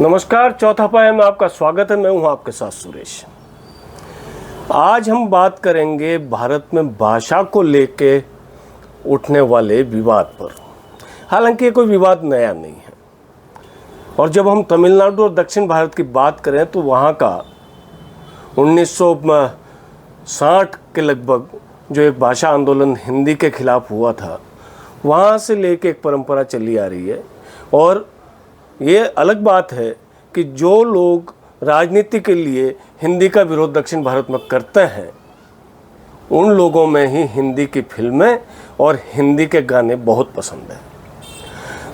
नमस्कार, चौथा पाया में आपका स्वागत है। मैं हूं आपके साथ सुरेश। आज हम बात करेंगे भारत में भाषा को लेके उठने वाले विवाद पर। हालांकि ये कोई विवाद नया नहीं है, और जब हम तमिलनाडु और दक्षिण भारत की बात करें तो वहाँ का 1960 के लगभग जो एक भाषा आंदोलन हिंदी के खिलाफ हुआ था, वहाँ से लेके एक परंपरा चली आ रही है। और ये अलग बात है कि जो लोग राजनीति के लिए हिंदी का विरोध दक्षिण भारत में करते हैं, उन लोगों में ही हिंदी की फिल्में और हिंदी के गाने बहुत पसंद हैं।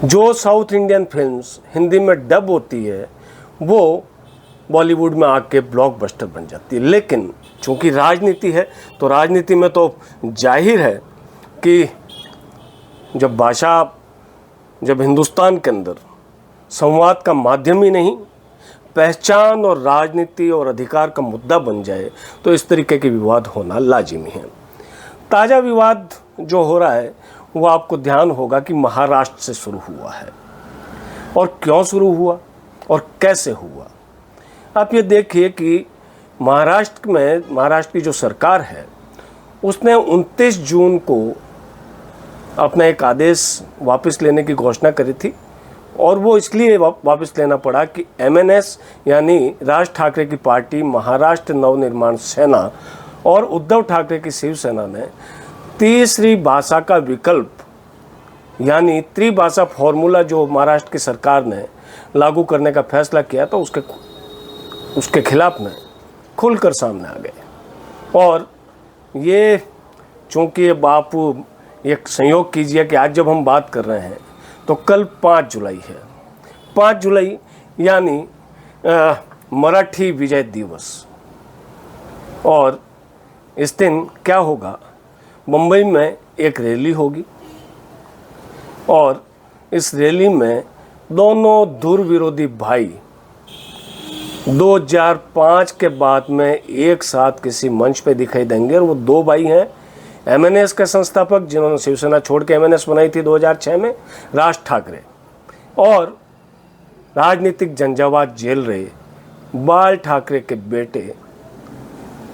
जो साउथ इंडियन फिल्म्स हिंदी में डब होती है वो बॉलीवुड में आके ब्लॉकबस्टर बन जाती है। लेकिन चूंकि राजनीति है तो राजनीति में तो जाहिर है कि जब हिंदुस्तान के अंदर संवाद का माध्यम ही नहीं, पहचान और राजनीति और अधिकार का मुद्दा बन जाए तो इस तरीके के विवाद होना लाजिमी है। ताज़ा विवाद जो हो रहा है वो आपको ध्यान होगा कि महाराष्ट्र से शुरू हुआ है। और क्यों शुरू हुआ और कैसे हुआ, आप ये देखिए कि महाराष्ट्र की जो सरकार है उसने 29 जून को अपना एक आदेश वापस लेने की घोषणा करी थी। और वो इसलिए वापस लेना पड़ा कि MNS यानी राज ठाकरे की पार्टी, महाराष्ट्र नवनिर्माण सेना और उद्धव ठाकरे की शिवसेना ने तीसरी भाषा का विकल्प यानी त्रिभाषा फॉर्मूला जो महाराष्ट्र की सरकार ने लागू करने का फैसला किया तो उसके खिलाफ में खुलकर सामने आ गए। और ये चूँकि बापू एक संयोग कीजिए कि आज जब हम बात कर रहे हैं तो कल 5 जुलाई है। 5 जुलाई यानी मराठी विजय दिवस। और इस दिन क्या होगा, मुंबई में एक रैली होगी और इस रैली में दोनों धुर विरोधी भाई 2005 के बाद में एक साथ किसी मंच पे दिखाई देंगे। और वो दो भाई हैं MNS के संस्थापक, जिन्होंने शिवसेना छोड़ के MNS बनाई थी 2006 में, राज ठाकरे, और राजनीतिक झंझावात झेल रहे बाल ठाकरे के बेटे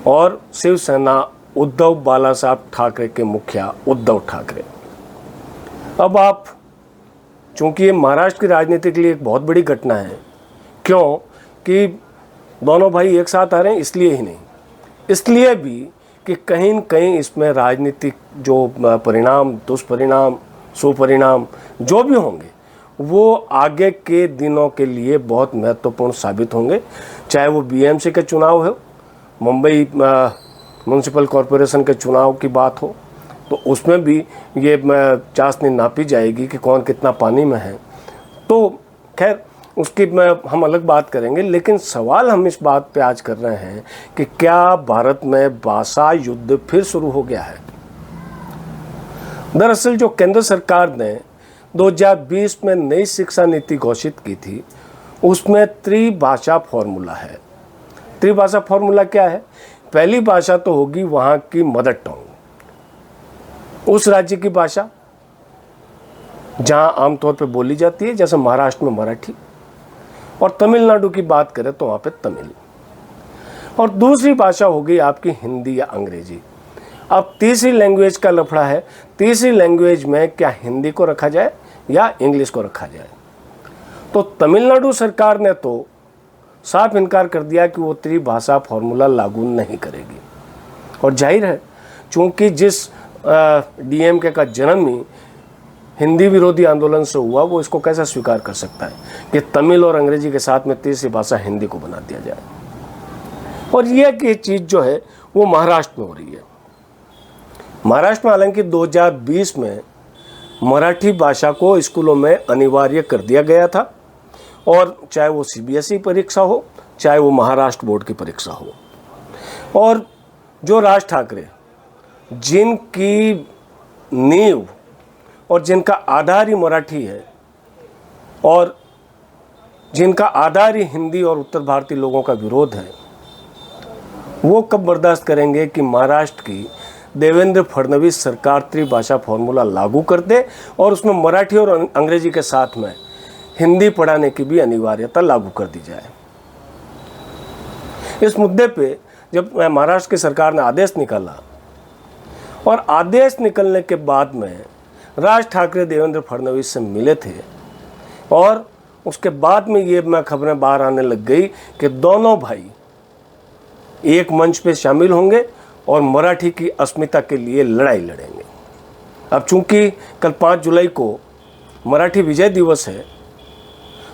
और शिवसेना उद्धव बाला साहब ठाकरे के मुखिया उद्धव ठाकरे। अब आप, चूंकि ये महाराष्ट्र की राजनीति के लिए एक बहुत बड़ी घटना है, क्यों कि दोनों भाई एक साथ आ रहे हैं, इसलिए ही नहीं, इसलिए भी कि कहीं न कहीं इसमें राजनीतिक जो परिणाम, दुष्परिणाम, सुपरिणाम जो भी होंगे वो आगे के दिनों के लिए बहुत महत्वपूर्ण साबित होंगे। चाहे वो BMC के चुनाव हो, मुंबई म्यूनसिपल कॉरपोरेशन के चुनाव की बात हो, तो उसमें भी ये चाशनी नापी जाएगी कि कौन कितना पानी में है। तो खैर उसकी हम अलग बात करेंगे। लेकिन सवाल हम इस बात पे आज कर रहे हैं कि क्या भारत में भाषा युद्ध फिर शुरू हो गया है। दरअसल जो केंद्र सरकार ने 2020 में नई शिक्षा नीति घोषित की थी उसमें त्रिभाषा फॉर्मूला है। त्रिभाषा फॉर्मूला क्या है? पहली भाषा तो होगी वहाँ की मदर टंग, उस राज्य की भाषा जहाँ आमतौर पे बोली जाती है, जैसे महाराष्ट्र में मराठी, और तमिलनाडु की बात करें तो वहाँ पे तमिल। और दूसरी भाषा हो गई आपकी हिंदी या अंग्रेजी। अब तीसरी लैंग्वेज का लफड़ा है, तीसरी लैंग्वेज में क्या हिंदी को रखा जाए या इंग्लिश को रखा जाए। तो तमिलनाडु सरकार ने तो साफ इनकार कर दिया कि वो त्रिभाषा फॉर्मूला लागू नहीं करेगी। और जाहिर है, चूँकि जिस DMK का जन्म ही हिंदी विरोधी आंदोलन से हुआ, वो इसको कैसे स्वीकार कर सकता है कि तमिल और अंग्रेजी के साथ में तीसरी भाषा हिंदी को बना दिया जाए। और यह कि चीज़ जो है वो महाराष्ट्र में हो रही है। महाराष्ट्र में हालांकि 2020 में मराठी भाषा को स्कूलों में अनिवार्य कर दिया गया था, और चाहे वो CBSE परीक्षा हो, चाहे वो महाराष्ट्र बोर्ड की परीक्षा हो। और जो राज ठाकरे, जिनकी नींव और जिनका आधार ही मराठी है और जिनका आधार ही हिंदी और उत्तर भारतीय लोगों का विरोध है, वो कब बर्दाश्त करेंगे कि महाराष्ट्र की देवेंद्र फडणवीस सरकार त्रिभाषा फॉर्मूला लागू कर दे और उसमें मराठी और अंग्रेजी के साथ में हिंदी पढ़ाने की भी अनिवार्यता लागू कर दी जाए। इस मुद्दे पे जब महाराष्ट्र की सरकार ने आदेश निकाला और आदेश निकलने के बाद में राज ठाकरे देवेंद्र फडणवीस से मिले थे और उसके बाद में ये खबरें बाहर आने लग गई कि दोनों भाई एक मंच पे शामिल होंगे और मराठी की अस्मिता के लिए लड़ाई लड़ेंगे। अब चूंकि कल 5 जुलाई को मराठी विजय दिवस है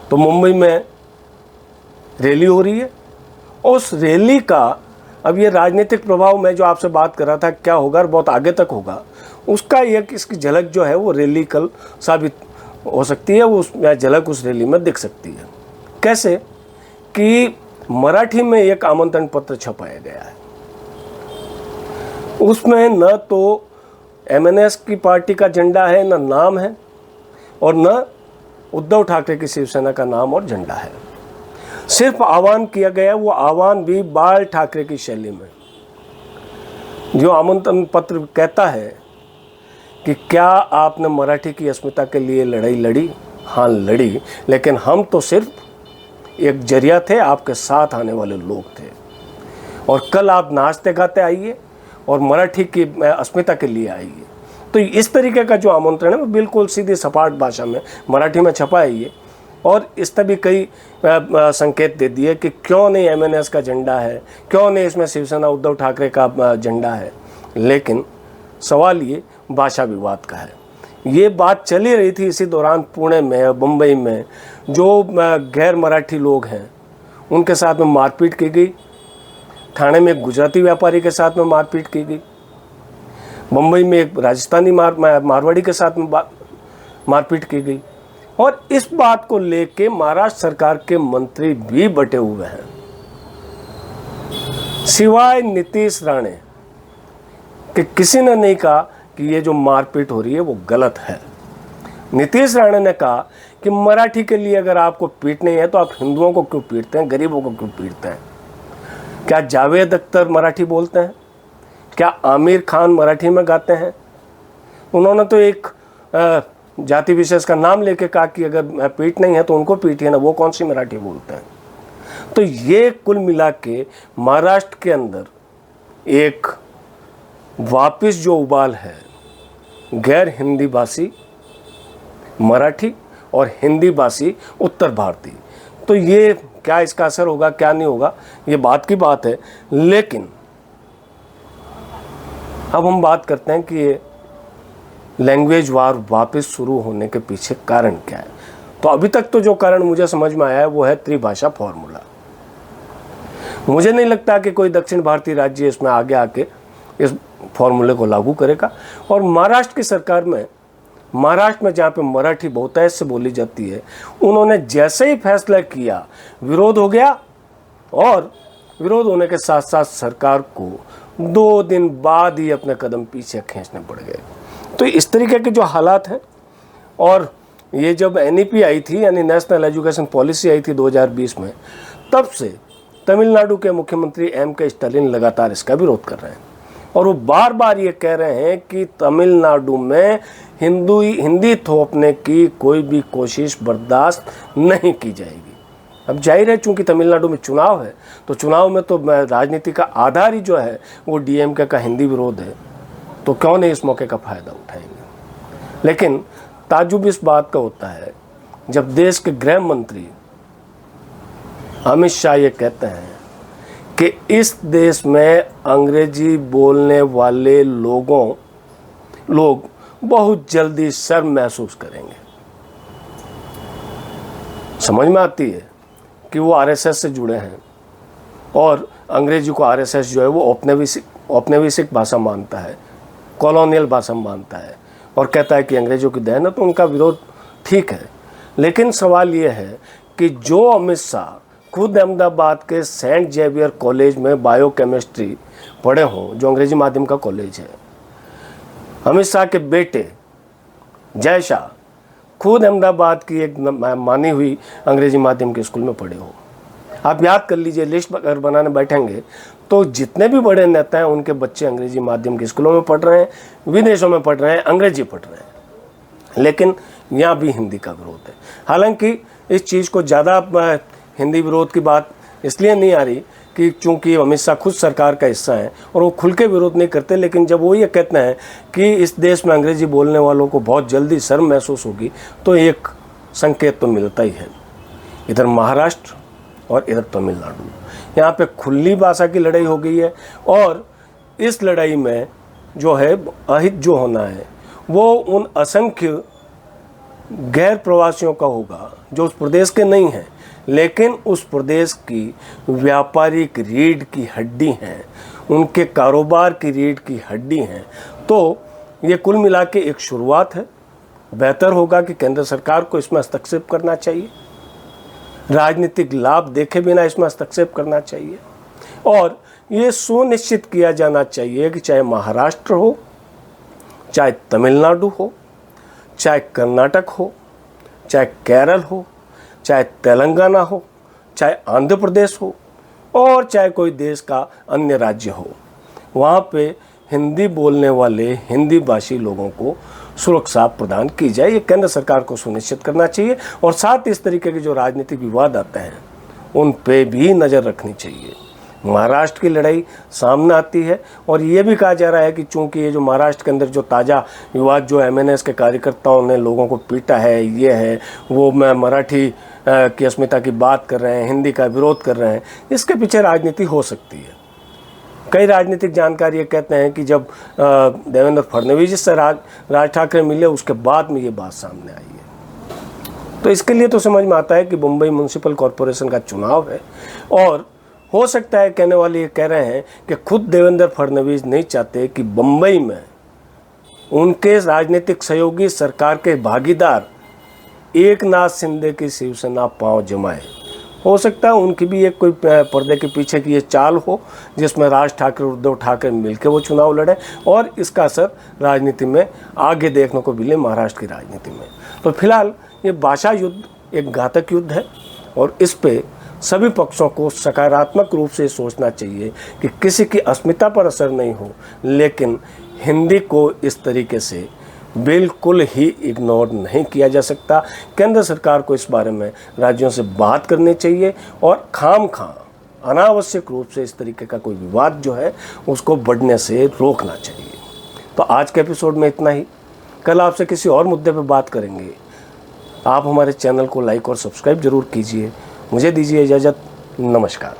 तो मुंबई में रैली हो रही है। उस रैली का अब ये राजनीतिक प्रभाव मैं जो आपसे बात कर रहा था क्या होगा और बहुत आगे तक होगा, उसका एक इसकी झलक जो है वो रैली कल साबित हो सकती है, वो झलक उस रैली में दिख सकती है। कैसे कि मराठी में एक आमंत्रण पत्र छपाया गया है, उसमें न तो एमएनएस की पार्टी का झंडा है, न नाम है, और न उद्धव ठाकरे की शिवसेना का नाम और झंडा है। सिर्फ आह्वान किया गया, वो आह्वान भी बाल ठाकरे की शैली में। जो आमंत्रण पत्र कहता है कि क्या आपने मराठी की अस्मिता के लिए लड़ाई लड़ी? हाँ लड़ी, लेकिन हम तो सिर्फ एक जरिया थे, आपके साथ आने वाले लोग थे। और कल आप नाचते गाते आइए और मराठी की अस्मिता के लिए आइए। तो इस तरीके का जो आमंत्रण है वो बिल्कुल सीधी सपाट भाषा में मराठी में छपा है ये, और इस तरह भी कई संकेत दे दिए कि क्यों नहीं एमएनएस का झंडा है, क्यों नहीं इसमें शिवसेना उद्धव ठाकरे का झंडा है। लेकिन सवाल ये भाषा विवाद का है। ये बात चली रही थी इसी दौरान पुणे में, मुंबई में जो गैर मराठी लोग हैं उनके साथ में मारपीट की गई। ठाणे में एक गुजराती व्यापारी के साथ में मारपीट की गई। मुंबई में एक राजस्थानी मारवाड़ी के साथ में मारपीट की गई। और इस बात को लेके महाराष्ट्र सरकार के मंत्री भी बटे हुए हैं, सिवाय नीतीश राणे कि किसी ने नहीं कहा कि ये जो मारपीट हो रही है वो गलत है। नीतीश राणे ने कहा कि मराठी के लिए अगर आपको पीटनी है तो आप हिंदुओं को क्यों पीटते हैं, गरीबों को क्यों पीटते हैं? क्या जावेद अख्तर मराठी बोलते हैं? क्या आमिर खान मराठी में गाते हैं? उन्होंने तो एक जाति विशेष का नाम लेके कहा कि अगर पीट नहीं है तो उनको पीटिए ना, वो कौन सी मराठी बोलते हैं? तो ये कुल मिला के महाराष्ट्र के अंदर एक वापिस जो उबाल है गैर हिंदी भाषी मराठी और हिंदी भाषी उत्तर भारतीय, तो ये क्या इसका असर होगा क्या नहीं होगा ये बात की बात है। लेकिन अब हम बात करते हैं कि ये लैंग्वेज वार वापस शुरू होने के पीछे कारण क्या है। तो अभी तक तो जो कारण मुझे समझ में आया है वो है त्रिभाषा फॉर्मूला। मुझे नहीं लगता कि कोई दक्षिण भारतीय राज्य इसमें आगे आके इस फॉर्मूले को लागू करेगा। और महाराष्ट्र की सरकार में, महाराष्ट्र में जहाँ पे मराठी बहुतायत से बोली जाती है, उन्होंने जैसे ही फैसला किया विरोध हो गया, और विरोध होने के साथ साथ सरकार को 2 दिन बाद ही अपने कदम पीछे खींचने पड़ गए। तो इस तरीके के जो हालात हैं, और ये जब एनईपी आई थी यानी नेशनल एजुकेशन पॉलिसी आई थी 2020 में, तब से तमिलनाडु के मुख्यमंत्री एम.के. स्टालिन लगातार इसका विरोध कर रहे हैं। और वो बार बार ये कह रहे हैं कि तमिलनाडु में हिंदी थोपने की कोई भी कोशिश बर्दाश्त नहीं की जाएगी। अब जाहिर है चूंकि तमिलनाडु में चुनाव है, तो चुनाव में तो राजनीति का आधार ही जो है वो डीएमके का हिंदी विरोध है, तो क्यों नहीं इस मौके का फ़ायदा उठाएंगे। लेकिन ताज्जुब इस बात का होता है जब देश के गृह मंत्री अमित शाह ये कहते हैं कि इस देश में अंग्रेजी बोलने वाले लोग बहुत जल्दी शर्म महसूस करेंगे। समझ में आती है कि वो आरएसएस से जुड़े हैं और अंग्रेजी को आरएसएस जो है वो औपनिवेशिक भाषा मानता है, कॉलोनियल भाषा मानता है, और कहता है कि अंग्रेजों की देन है, तो उनका विरोध ठीक है। लेकिन सवाल ये है कि जो अमित शाह खुद अहमदाबाद के सेंट जेवियर कॉलेज में बायोकेमिस्ट्री पढ़े हों, जो अंग्रेजी माध्यम का कॉलेज है, अमित शाह के बेटे जय शाह खुद अहमदाबाद की एक मानी हुई अंग्रेजी माध्यम के स्कूल में पढ़े हो। आप याद कर लीजिए, लिस्ट अगर बनाने बैठेंगे तो जितने भी बड़े नेता हैं उनके बच्चे अंग्रेजी माध्यम के स्कूलों में पढ़ रहे हैं, विदेशों में पढ़ रहे हैं, अंग्रेजी पढ़ रहे हैं। लेकिन यहाँ भी हिंदी का विरोध है। हालांकि इस चीज़ को ज़्यादा हिंदी विरोध की बात इसलिए नहीं आ रही कि चूंकि अमित शाह खुद सरकार का हिस्सा है और वो खुल के विरोध नहीं करते, लेकिन जब वो ये कहते हैं कि इस देश में अंग्रेजी बोलने वालों को बहुत जल्दी शर्म महसूस होगी, तो एक संकेत तो मिलता ही है। इधर महाराष्ट्र और इधर तमिलनाडु, यहाँ पे खुली भाषा की लड़ाई हो गई है और इस लड़ाई में जो है अहित जो होना है वो उन असंख्य गैर प्रवासियों का होगा जो उस प्रदेश के नहीं हैं, लेकिन उस प्रदेश की व्यापारिक रीढ़ की हड्डी हैं, उनके कारोबार की रीढ़ की हड्डी हैं। तो ये कुल मिला के एक शुरुआत है। बेहतर होगा कि केंद्र सरकार को इसमें हस्तक्षेप करना चाहिए, राजनीतिक लाभ देखे बिना इसमें हस्तक्षेप करना चाहिए और ये सुनिश्चित किया जाना चाहिए कि चाहे महाराष्ट्र हो, चाहे तमिलनाडु हो, चाहे कर्नाटक हो, चाहे केरल हो, चाहे तेलंगाना हो, चाहे आंध्र प्रदेश हो और चाहे कोई देश का अन्य राज्य हो, वहाँ पे हिंदी बोलने वाले हिंदी भाषी लोगों को सुरक्षा प्रदान की जाए। ये केंद्र सरकार को सुनिश्चित करना चाहिए और साथ इस तरीके के जो राजनीतिक विवाद आते हैं उन पे भी नज़र रखनी चाहिए। महाराष्ट्र की लड़ाई सामने आती है और ये भी कहा जा रहा है कि चूंकि ये जो महाराष्ट्र के अंदर जो ताज़ा विवाद जो MNS के कार्यकर्ताओं ने लोगों को पीटा है, ये है वो, मैं मराठी की अस्मिता की बात कर रहे हैं, हिंदी का विरोध कर रहे हैं, इसके पीछे राजनीति हो सकती है। कई राजनीतिक जानकार ये कहते हैं कि जब देवेंद्र फडणवीस से राज ठाकरे मिले उसके बाद में ये बात सामने आई है। तो इसके लिए तो समझ में आता है कि मुंबई म्यूनसिपल कॉरपोरेशन का चुनाव है और हो सकता है, कहने वाले ये कह रहे हैं कि खुद देवेंद्र फडणवीस नहीं चाहते कि बम्बई में उनके राजनीतिक सहयोगी सरकार के भागीदार एकनाथ शिंदे की शिवसेना पांव जमाए। हो सकता है उनकी भी एक कोई पर्दे के पीछे की ये चाल हो जिसमें राज ठाकरे और उद्धव ठाकरे मिलकर वो चुनाव लड़े और इसका असर राजनीति में आगे देखने को मिले, महाराष्ट्र की राजनीति में। तो फिलहाल ये भाषा युद्ध एक घातक युद्ध है और इस पे सभी पक्षों को सकारात्मक रूप से सोचना चाहिए कि किसी की अस्मिता पर असर नहीं हो, लेकिन हिंदी को इस तरीके से बिल्कुल ही इग्नोर नहीं किया जा सकता। केंद्र सरकार को इस बारे में राज्यों से बात करनी चाहिए और खामखा अनावश्यक रूप से इस तरीके का कोई विवाद जो है उसको बढ़ने से रोकना चाहिए। तो आज के एपिसोड में इतना ही। कल आपसे किसी और मुद्दे पर बात करेंगे। आप हमारे चैनल को लाइक और सब्सक्राइब जरूर कीजिए। मुझे दीजिए इजाज़त। नमस्कार।